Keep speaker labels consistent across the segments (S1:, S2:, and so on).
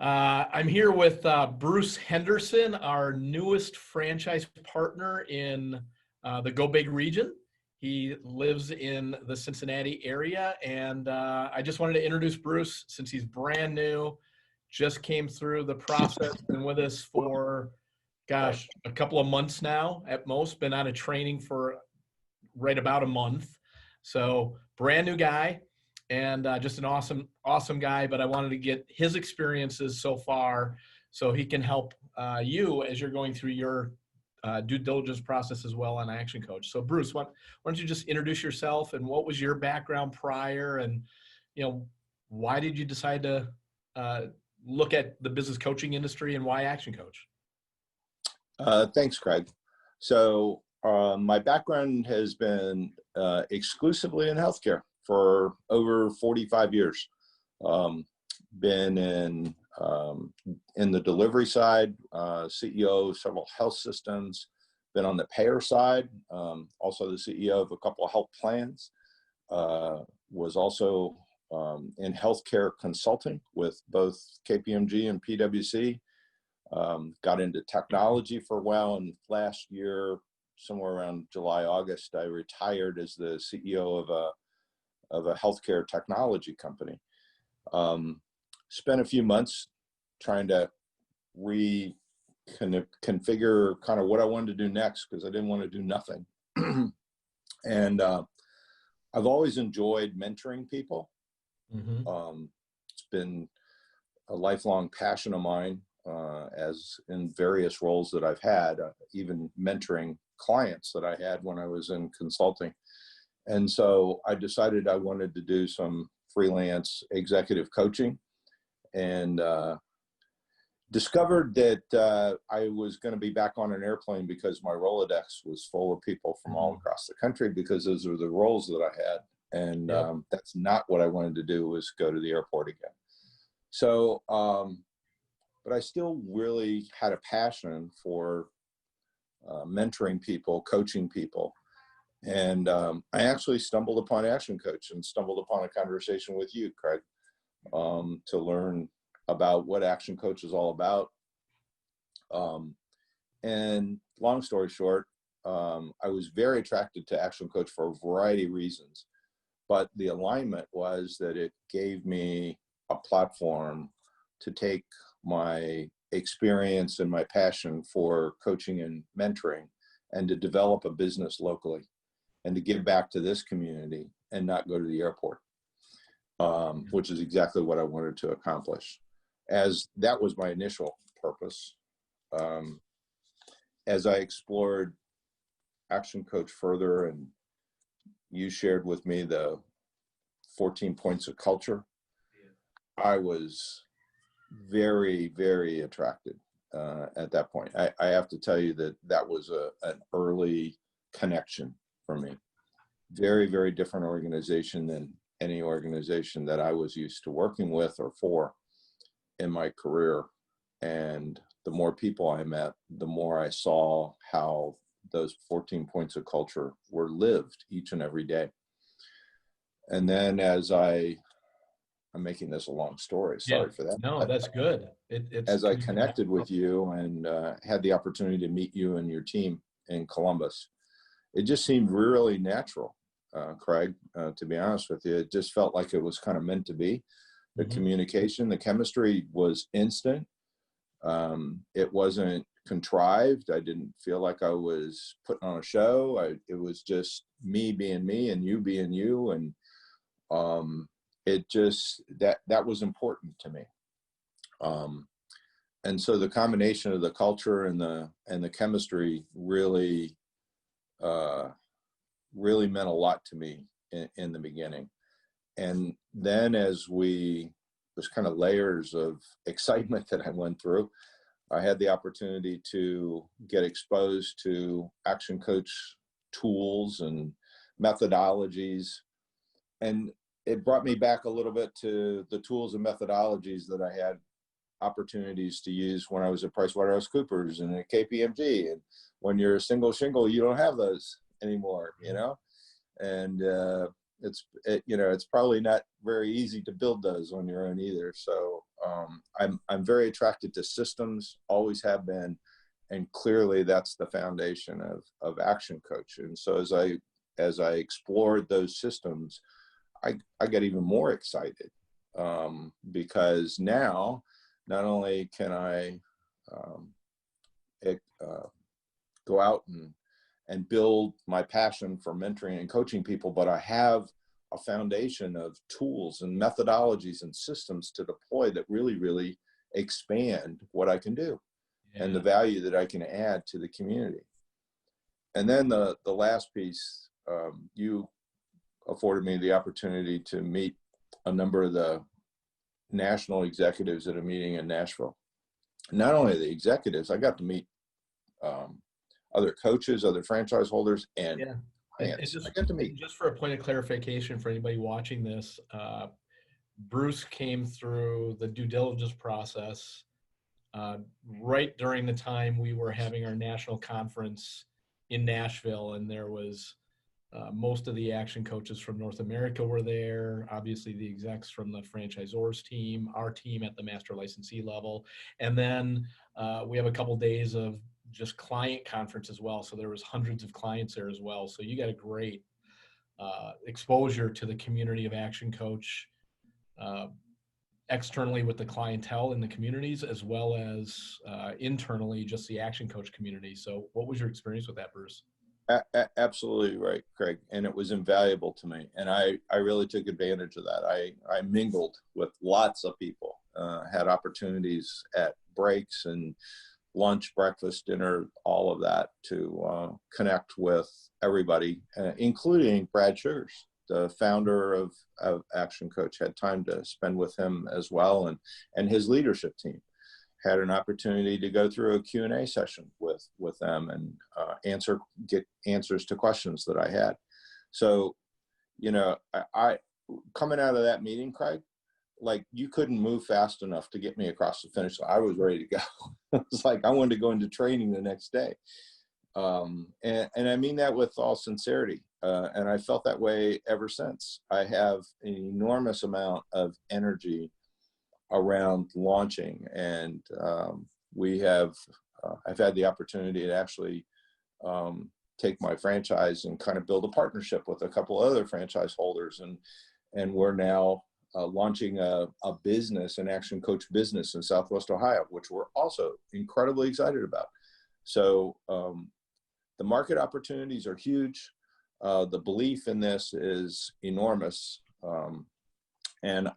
S1: I'm here with Bruce Henderson, our newest franchise partner in the Go Big region. He lives in the Cincinnati area, and I just wanted to introduce Bruce since he's brand new, just came through the process, been with us for, gosh, a couple of months now at most, been on a training for right about a month. So brand new guy. And just an awesome guy, but I wanted to get his experiences so far so he can help you as you're going through your due diligence process as well on ActionCOACH. So Bruce, why don't you just introduce yourself and what was your background prior, and why did you decide to look at the business coaching industry, and why ActionCOACH?
S2: Thanks, Craig. So my background has been exclusively in healthcare for over 45 years. Been in the delivery side, CEO of several health systems, been on the payer side, also the CEO of a couple of health plans, was also in healthcare consulting with both KPMG and PwC, got into technology for a while, and last year, somewhere around July, August, I retired as the CEO of a healthcare technology company. Spent a few months trying to configure kind of what I wanted to do next, because I didn't want to do nothing. And I've always enjoyed mentoring people. Mm-hmm. It's been a lifelong passion of mine, as in various roles that I've had, even mentoring clients that I had when I was in consulting. And so I decided I wanted to do some freelance executive coaching, and discovered that I was going to be back on an airplane because my Rolodex was full of people from all across the country, because those are the roles that I had. And that's not what I wanted to do, was go to the airport again. So, but I still really had a passion for mentoring people, coaching people. And I actually stumbled upon ActionCOACH and stumbled upon a conversation with you, Craig, to learn about what ActionCOACH is all about. And long story short, I was very attracted to ActionCOACH for a variety of reasons, but the alignment was that it gave me a platform to take my experience and my passion for coaching and mentoring, and to develop a business locally, and to give back to this community and not go to the airport, which is exactly what I wanted to accomplish, as that was my initial purpose. As I explored ActionCOACH further, and you shared with me the 14 points of culture, I was very, very attracted at that point. I have to tell you that was an early connection for me. Very, very different organization than any organization that I was used to working with or for in my career. And the more people I met, the more I saw how those 14 points of culture were lived each and every day. And then I'm making this a long story. Sorry for that.
S1: No, that's good.
S2: As I connected with you and had the opportunity to meet you and your team in Columbus, it just seemed really natural, Craig, to be honest with you. It just felt like it was kind of meant to be. The communication, the chemistry was instant. It wasn't contrived. I didn't feel like I was putting on a show. It was just me being me and you being you. And it just, that was important to me. And so the combination of the culture and the chemistry really meant a lot to me in the beginning. And then there's kind of layers of excitement that I went through. I had the opportunity to get exposed to ActionCOACH tools and methodologies. And it brought me back a little bit to the tools and methodologies that I had opportunities to use when I was at PricewaterhouseCoopers and at KPMG. And when you're a single shingle, you don't have those anymore, And it's probably not very easy to build those on your own either. So I'm very attracted to systems, always have been, and clearly that's the foundation of Action Coach. And so as I explored those systems, I got even more excited because now not only can I go out and build my passion for mentoring and coaching people, but I have a foundation of tools and methodologies and systems to deploy that really, really expand what I can do and the value that I can add to the community. And then the last piece, you afforded me the opportunity to meet a number of the national executives at a meeting in Nashville. Not only the executives, I got to meet other coaches, other franchise holders, and clients. I got to meet.
S1: Just for a point of clarification for anybody watching this, Bruce came through the due diligence process right during the time we were having our national conference in Nashville, and there was most of the action coaches from North America were there, obviously the execs from the franchisors team, our team at the master licensee level, and then we have a couple days of just client conference as well. So there was hundreds of clients there as well. So you got a great exposure to the community of Action Coach, externally with the clientele in the communities, as well as internally, just the Action Coach community. So what was your experience with that, Bruce?
S2: Absolutely right, Craig. And it was invaluable to me. And I really took advantage of that. I mingled with lots of people, had opportunities at breaks and lunch, breakfast, dinner, all of that to connect with everybody, including Brad Sugars, the founder of Action Coach. Had time to spend with him as well, and his leadership team. Had an opportunity to go through a Q&A session with them and get answers to questions that I had. So, I coming out of that meeting, Craig, like you couldn't move fast enough to get me across the finish line. I was ready to go. It's like I wanted to go into training the next day. And I mean that with all sincerity. And I felt that way ever since. I have an enormous amount of energy around launching, and I've had the opportunity to actually take my franchise and kind of build a partnership with a couple other franchise holders, and we're now launching a business, an Action Coach business in Southwest Ohio, which we're also incredibly excited about. So the market opportunities are huge. The belief in this is enormous, and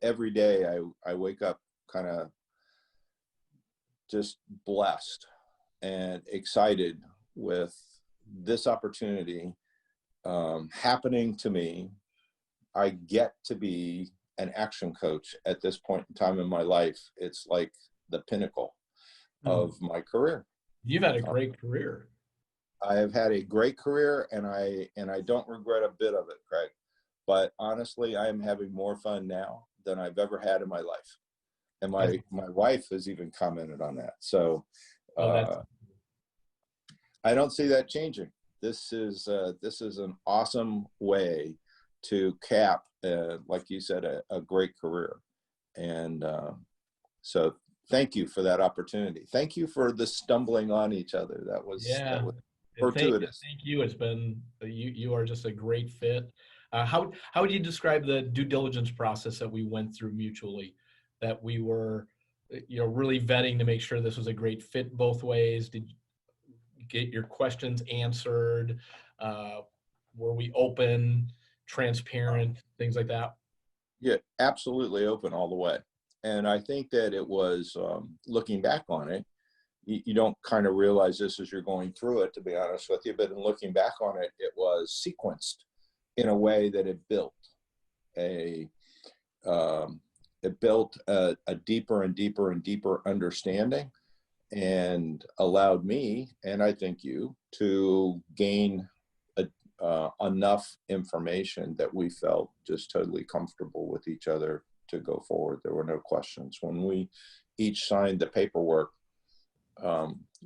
S2: every day I wake up kind of just blessed and excited with this opportunity happening to me. I get to be an Action Coach at this point in time in my life. It's like the pinnacle of my career.
S1: You've had a great career.
S2: I have had a great career, and I don't regret a bit of it, Craig. But honestly, I am having more fun now than I've ever had in my life. And my wife has even commented on that. So I don't see that changing. This is an awesome way to cap, like you said, a great career. And so thank you for that opportunity. Thank you for the stumbling on each other. That was fortuitous.
S1: Thank you. It's been, you are just a great fit. How would you describe the due diligence process that we went through mutually, that we were, really vetting to make sure this was a great fit both ways? Did you get your questions answered? Were we open, transparent, things like that?
S2: Yeah, absolutely open all the way. And I think that it was, looking back on it, you don't kind of realize this as you're going through it, to be honest with you, but in looking back on it, it was sequenced in a way that it built a deeper and deeper and deeper understanding, and allowed me, and I think you, to gain enough information that we felt just totally comfortable with each other to go forward. There were no questions. When we each signed the paperwork,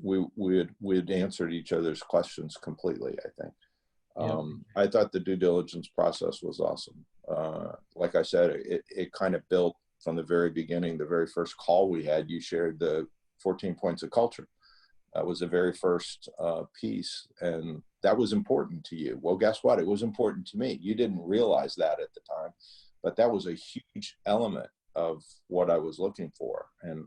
S2: we had answered each other's questions completely, I think.
S1: Yep.
S2: I thought the due diligence process was awesome. Like I said, it kind of built from the very beginning. The very first call we had, you shared the 14 points of culture. That was the very first piece, and that was important to you. Well, guess what? It was important to me. You didn't realize that at the time, but that was a huge element of what I was looking for. And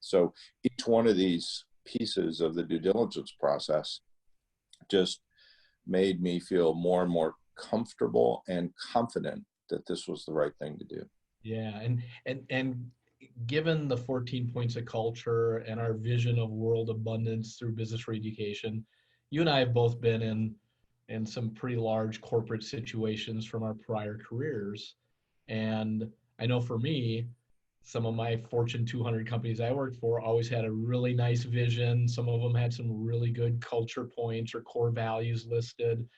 S2: so each one of these pieces of the due diligence process just made me feel more and more comfortable and confident that this was the right thing to do.
S1: Yeah, and given the 14 points of culture and our vision of world abundance through business for education, you and I have both been in some pretty large corporate situations from our prior careers. And I know for me, some of my Fortune 200 companies I worked for always had a really nice vision. Some of them had some really good culture points or core values listed.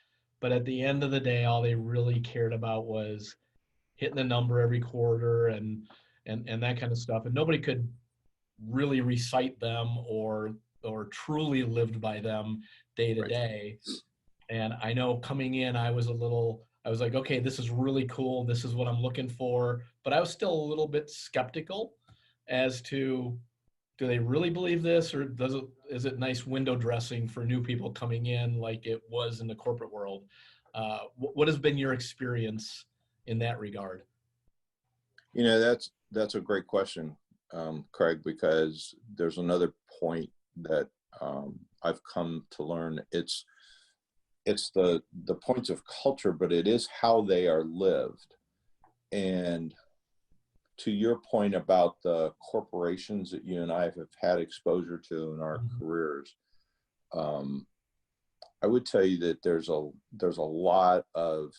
S1: But at the end of the day, all they really cared about was hitting a number every quarter and that kind of stuff. And nobody could really recite them or truly lived by them day to day. And I know coming in, I was like, okay, this is really cool. This is what I'm looking for. But I was still a little bit skeptical as to, do they really believe this, or is it nice window dressing for new people coming in like it was in the corporate world? What has been your experience in that regard?
S2: You know, that's a great question, Craig, because there's another point that I've come to learn. It's the points of culture, but it is how they are lived. And to your point about the corporations that you and I have had exposure to in our careers, I would tell you that there's a lot of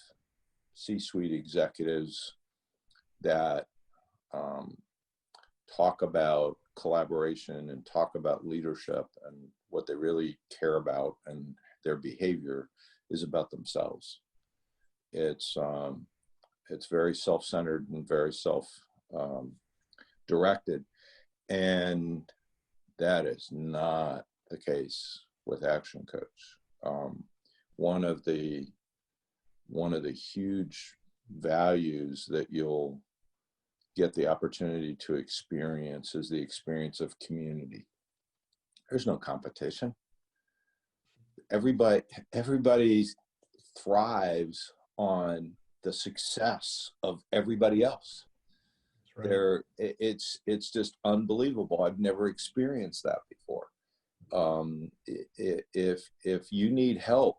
S2: C-suite executives that talk about collaboration and talk about leadership, and what they really care about and their behavior is about themselves. It's very self-centered and very self-directed, and that is not the case with ActionCOACH. One of the huge values that you'll get the opportunity to experience is the experience of community. There's no competition. Everybody thrives on the success of everybody else. That's right. It's just unbelievable. I've never experienced that before. If you need help,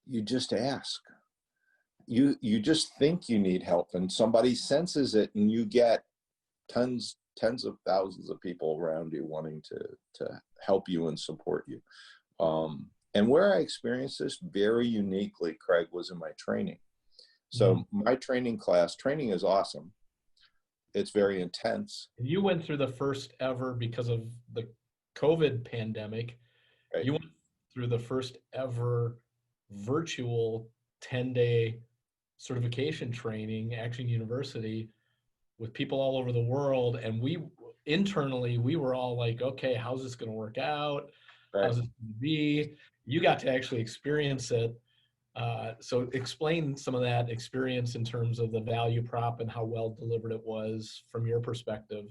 S2: you just ask. You just think you need help, and somebody senses it, and you get tens of thousands of people around you wanting to help you and support you. And where I experienced this very uniquely, Craig, was in my training. So my training is awesome. It's very intense.
S1: You went through the first ever, because of the COVID pandemic, right, you went through the first ever virtual 10-day certification training, Action University, with people all over the world. And we internally were all like, okay, how's this going to work out? Right. How's it going to be? You got to actually experience it. So explain some of that experience in terms of the value prop and how well delivered it was from your perspective.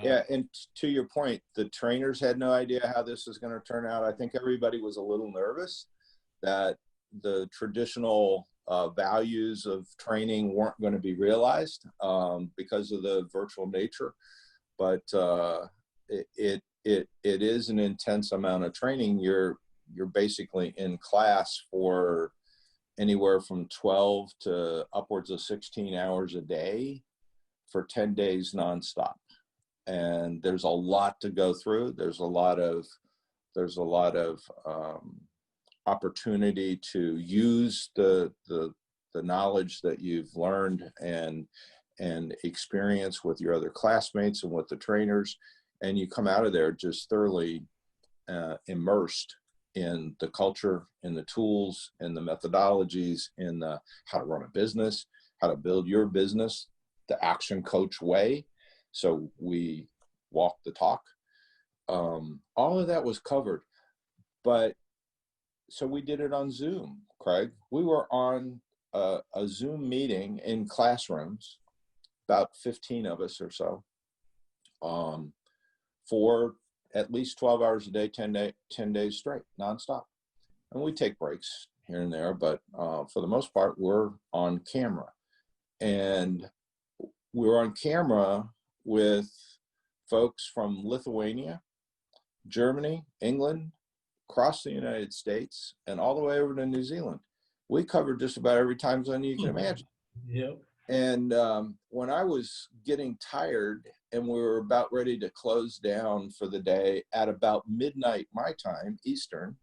S2: Yeah, and to your point, the trainers had no idea how this was going to turn out. I think everybody was a little nervous that the traditional values of training weren't going to be realized because of the virtual nature. But it is an intense amount of training. You're basically in class for anywhere from 12 to upwards of 16 hours a day for 10 days nonstop. And there's a lot to go through. There's a lot of opportunity to use the knowledge that you've learned and experience with your other classmates and with the trainers, and you come out of there just thoroughly immersed in the culture, in the tools, in the methodologies, in the how to run a business, how to build your business, the ActionCOACH way. So we walk the talk. All of that was covered, but so we did it on Zoom, Craig. We were on a Zoom meeting in classrooms, about 15 of us or so, for at least 12 hours a day, 10 days straight, nonstop. And we take breaks here and there, but for the most part, we're on camera. And we're on camera with folks from Lithuania, Germany, England, across the United States, and all the way over to New Zealand. We covered just about every time zone you can imagine.
S1: Yep.
S2: And when I was getting tired and we were about ready to close down for the day at about midnight my time, Eastern,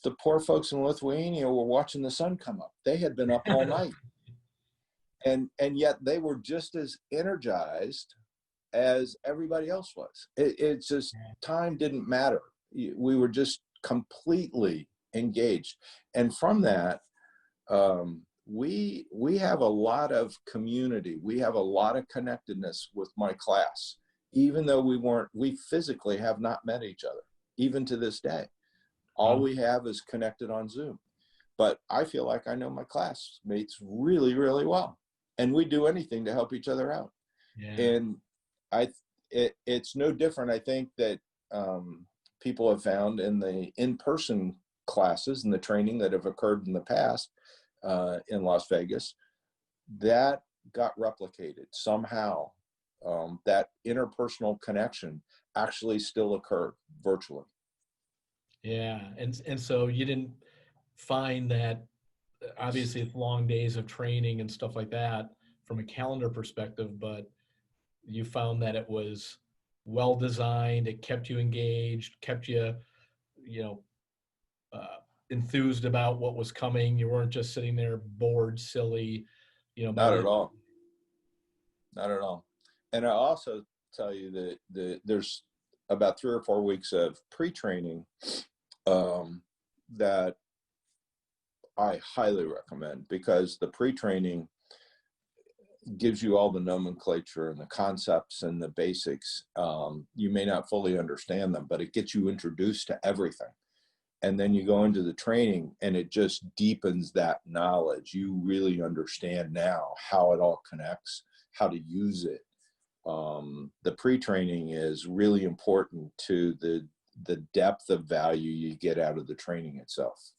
S2: the poor folks in Lithuania were watching the sun come up. They had been up all night. And yet they were just as energized as everybody else was. It's just, time didn't matter. We were just completely engaged. And from that, we have a lot of community. We have a lot of connectedness with my class, even though we physically have not met each other, even to this day. All we have is connected on Zoom. But I feel like I know my classmates really, really well. And we do anything to help each other out. Yeah. And it's no different, I think, that people have found in the in-person classes and the training that have occurred in the past in Las Vegas, that got replicated somehow. That interpersonal connection actually still occurred virtually.
S1: Yeah, and so you didn't find that, obviously it's long days of training and stuff like that from a calendar perspective, but you found that it was well designed, it kept you engaged, kept you, enthused about what was coming. You weren't just sitting there bored, silly,
S2: Not at all. Not at all. And I also tell you that there's about 3 or 4 weeks of pre-training that I highly recommend, because the pre-training gives you all the nomenclature and the concepts and the basics. You may not fully understand them, but it gets you introduced to everything. And then you go into the training and it just deepens that knowledge. You really understand now how it all connects, how to use it. The pre-training is really important to the depth of value you get out of the training itself.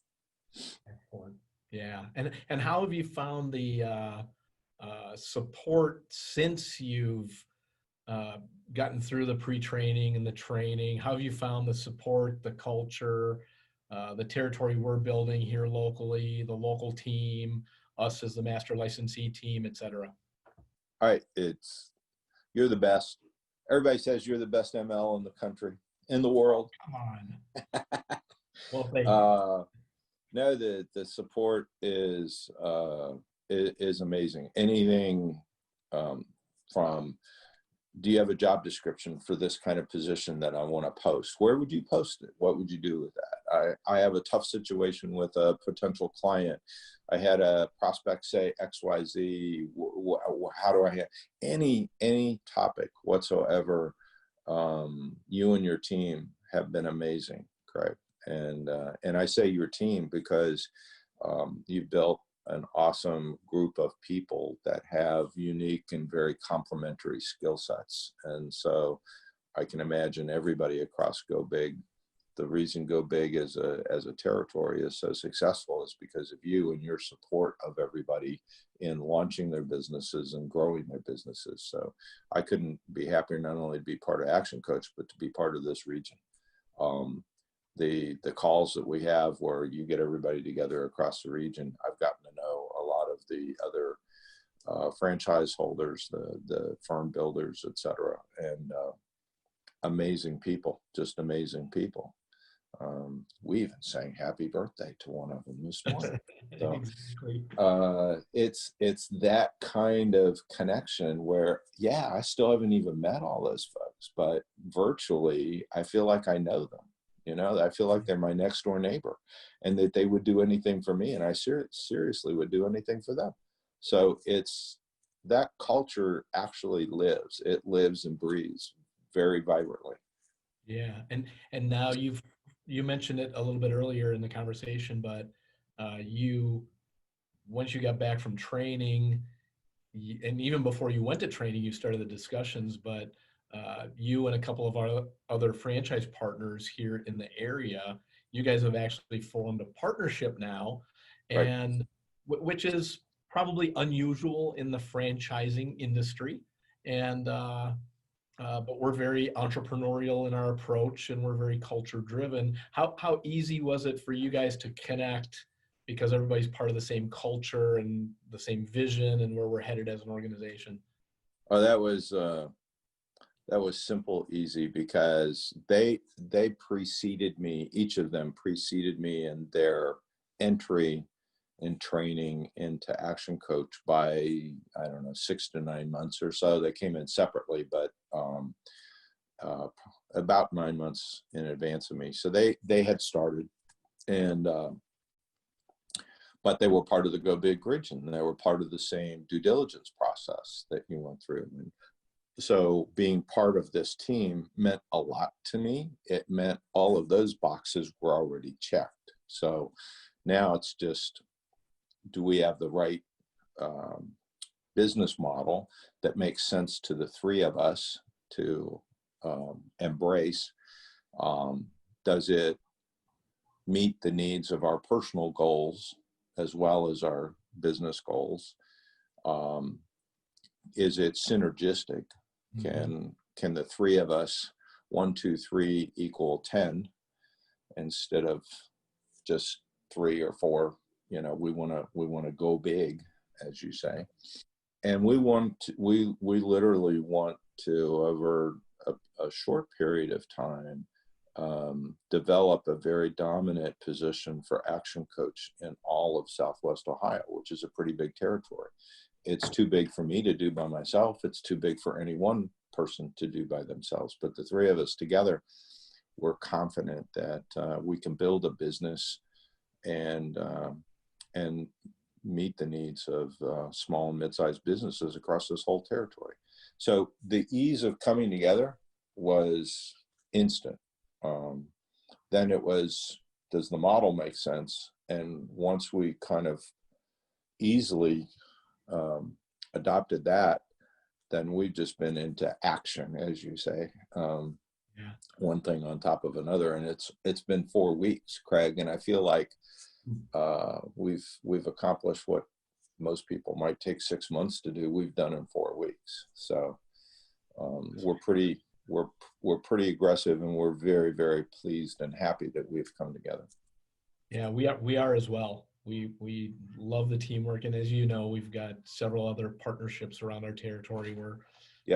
S1: Excellent. Yeah. And how have you found the support since you've gotten through the pre-training and the training? How have you found the support, the culture, the territory we're building here locally, the local team, us as the master licensee team, et cetera?
S2: All right. You're the best. Everybody says you're the best ML in the country, in the world.
S1: Come on. Well, thank you.
S2: No, the support is amazing. Anything from, do you have a job description for this kind of position that I want to post? Where would you post it? What would you do with that? I have a tough situation with a potential client. I had a prospect say XYZ. How do I have any topic whatsoever? You and your team have been amazing, Craig. And I say your team because you've built an awesome group of people that have unique and very complementary skill sets. And so I can imagine everybody across Go Big, the reason Go Big as a territory is so successful is because of you and your support of everybody in launching their businesses and growing their businesses. So I couldn't be happier not only to be part of ActionCOACH, but to be part of this region. The calls that we have where you get everybody together across the region, I've gotten to know a lot of the other franchise holders, the firm builders, et cetera, and amazing people, just amazing people. We even sang happy birthday to one of them this morning. So
S1: Exactly.
S2: It's that kind of connection where, yeah, I still haven't even met all those folks, but virtually I feel like I know them. I feel like they're my next door neighbor and that they would do anything for me. And I seriously would do anything for them. So it's that culture actually lives. It lives and breathes very vibrantly.
S1: Yeah. And now you've you mentioned it a little bit earlier in the conversation, but once you got back from training, and even before you went to training, you started the discussions, but you and a couple of our other franchise partners here in the area, you guys have actually formed a partnership now,
S2: Right.
S1: and which is probably unusual in the franchising industry. And but we're very entrepreneurial in our approach, and we're very culture driven. How easy was it for you guys to connect, because everybody's part of the same culture and the same vision and where we're headed as an organization?
S2: Oh, that was simple, easy, because they preceded me. Each of them preceded me in their entry and training into Action Coach by, I don't know, 6 to 9 months or so. They came in separately, but uh, about 9 months in advance of me. So they had started, and but they were part of the Go Big region. They were part of the same due diligence process that you went through. And so being part of this team meant a lot to me. It meant all of those boxes were already checked. So now it's just, do we have the right business model that makes sense to the three of us to embrace? Does it meet the needs of our personal goals as well as our business goals? Is it synergistic? Can the three of us, 1, 2, 3 equal 10 instead of just 3 or 4? You know, we want to go big, as you say, and we literally want to, over a short period of time, develop a very dominant position for Action Coach in all of Southwest Ohio, which is a pretty big territory. It's too big for me to do by myself. It's too big for any one person to do by themselves. But the three of us together, we're confident that we can build a business and meet the needs of small and mid-sized businesses across this whole territory. So the ease of coming together was instant. Then it was, does the model make sense? And once we kind of easily adopted that, then we've just been into action, as you say, one thing on top of another. And it's been 4 weeks, Craig, and I feel like we've accomplished what most people might take 6 months to do. We've done in 4 weeks. So we're pretty aggressive, and we're very, very pleased and happy that we've come together.
S1: Yeah, we are as well. We love the teamwork, and as you know, we've got several other partnerships around our territory where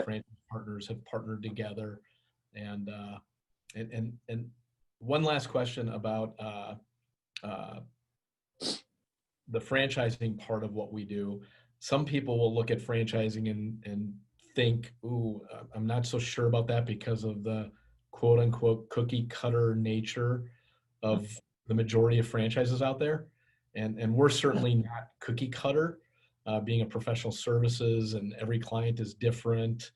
S1: franchise partners have partnered together. And one last question about the franchising part of what we do. Some people will look at franchising and think, ooh, I'm not so sure about that because of the quote unquote cookie cutter nature of the majority of franchises out there. And we're certainly not cookie cutter, being a professional services, and every client is different.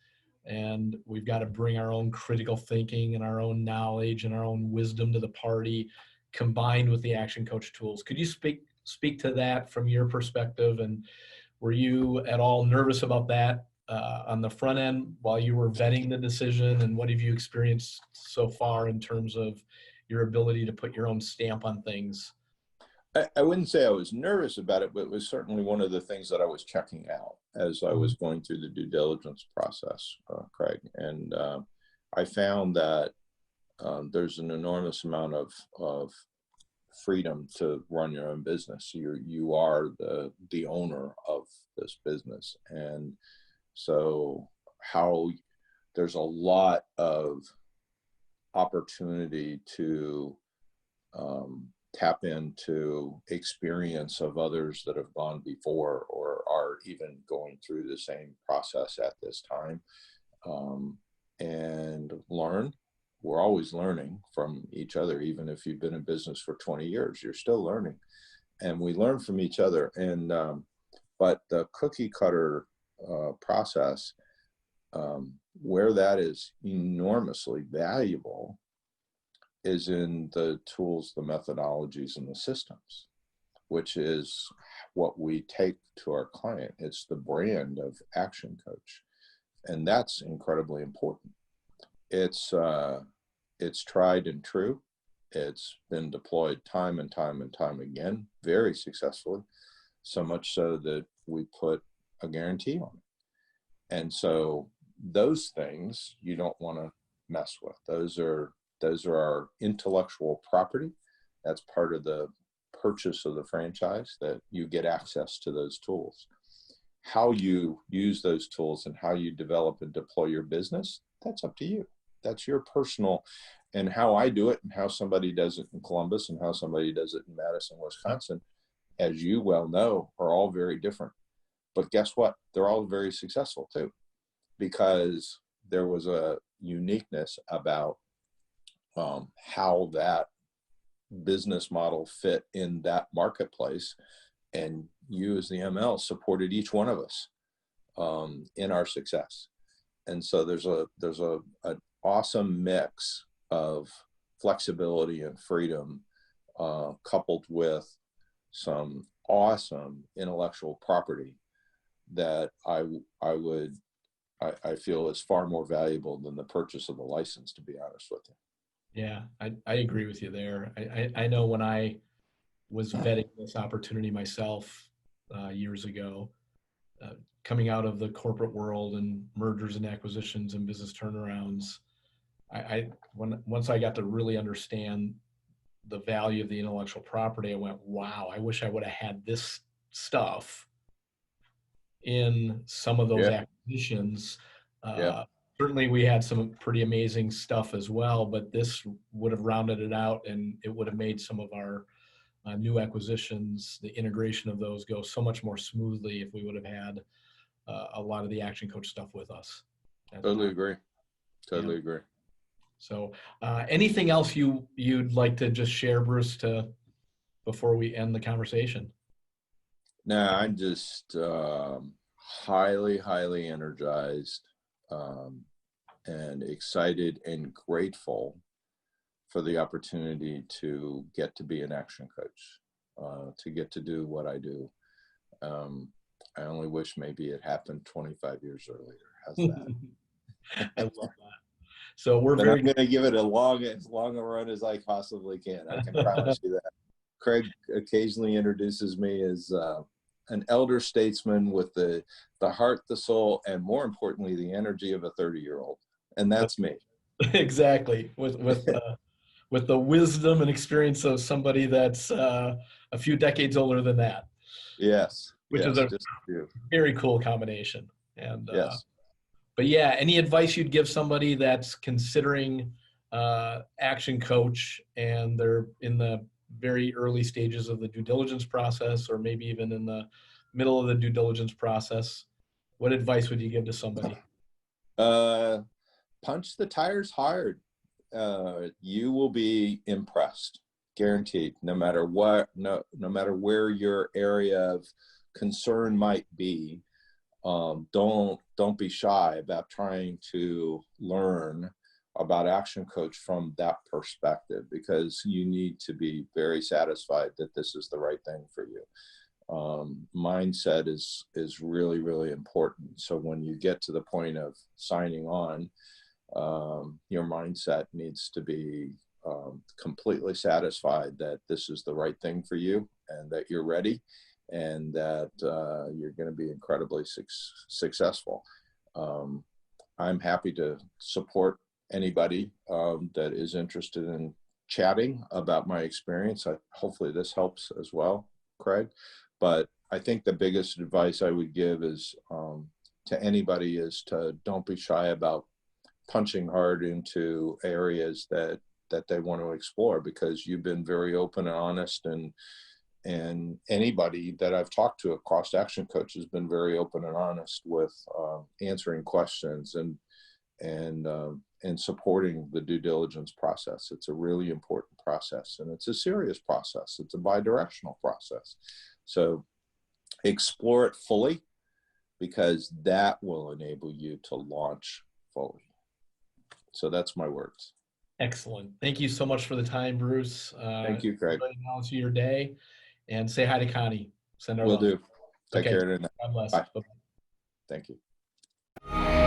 S1: And we've got to bring our own critical thinking and our own knowledge and our own wisdom to the party, combined with the Action Coach tools. Could you speak to that from your perspective? And were you at all nervous about that on the front end while you were vetting the decision? And what have you experienced so far in terms of your ability to put your own stamp on things?
S2: I wouldn't say I was nervous about it, but it was certainly one of the things that I was checking out as I was going through the due diligence process, Craig. And I found that there's an enormous amount of freedom to run your own business. You are the owner of this business, and so there's a lot of opportunity to tap into experience of others that have gone before or are even going through the same process at this time, and learn. We're always learning from each other. Even if you've been in business for 20 years, you're still learning, and we learn from each other. And but the cookie cutter process, where that is enormously valuable, is in the tools, the methodologies, and the systems, which is what we take to our client. It's the brand of Action Coach, and that's incredibly important. It's tried and true. It's been deployed time and time and time again, very successfully, so much so that we put a guarantee on it. And so those things you don't want to mess with. Those are our intellectual property. That's part of the purchase of the franchise, that you get access to those tools. How you use those tools and how you develop and deploy your business, that's up to you. That's your personal, and how I do it and how somebody does it in Columbus and how somebody does it in Madison, Wisconsin, as you well know, are all very different. But guess what? They're all very successful too, because there was a uniqueness about how that business model fit in that marketplace. And you as the ML supported each one of us in our success. And so there's an awesome mix of flexibility and freedom coupled with some awesome intellectual property that I feel is far more valuable than the purchase of the license, to be honest with you.
S1: Yeah, I agree with you there. I know when I was vetting this opportunity myself years ago, coming out of the corporate world and mergers and acquisitions and business turnarounds, once I got to really understand the value of the intellectual property, I went, wow, I wish I would have had this stuff in some of those acquisitions. Certainly we had some pretty amazing stuff as well, but this would have rounded it out, and it would have made some of our new acquisitions, the integration of those, go so much more smoothly if we would have had a lot of the Action Coach stuff with us.
S2: Totally agree. Totally agree.
S1: So anything else you'd like to just share, Bruce, before we end the conversation?
S2: No, I'm just highly, highly energized and excited and grateful for the opportunity to get to be an Action Coach, to get to do what I do. I only wish maybe it happened 25 years earlier. How's that?
S1: I love that. So I'm
S2: going to give it as long a run as I possibly can. I can promise you that. Craig occasionally introduces me as an elder statesman with the heart, the soul, and more importantly, the energy of a 30-year-old. And that's me.
S1: Exactly. With the wisdom and experience of somebody that's a few decades older than that.
S2: Yes.
S1: Which is a very cool combination. And
S2: yes.
S1: But yeah, any advice you'd give somebody that's considering Action Coach and they're in the very early stages of the due diligence process, or maybe even in the middle of the due diligence process, what advice would you give to somebody?
S2: Punch the tires hard. You will be impressed, guaranteed, no matter what, no matter where your area of concern might be. Don't be shy about trying to learn about Action Coach from that perspective, because you need to be very satisfied that this is the right thing for you. Mindset is really, really important. So when you get to the point of signing on, your mindset needs to be completely satisfied that this is the right thing for you, and that you're ready, and that you're going to be incredibly successful. I'm happy to support anybody that is interested in chatting about my experience. Hopefully this helps as well, Craig. But I think the biggest advice I would give is to anybody is to don't be shy about punching hard into areas that they want to explore, because you've been very open and honest, and anybody that I've talked to across Action Coach has been very open and honest with answering questions and supporting the due diligence process. It's a really important process, and it's a serious process. It's a bi-directional process. So explore it fully, because that will enable you to launch fully. So that's my words.
S1: Excellent. Thank you so much for the time, Bruce.
S2: Thank you, Craig.
S1: Enjoy the balance of your day, and say hi to Connie. Send our
S2: Will
S1: love.
S2: do. Take
S1: Okay.
S2: care tonight.
S1: God bless.
S2: Bye.
S1: Bye-bye.
S2: Thank you.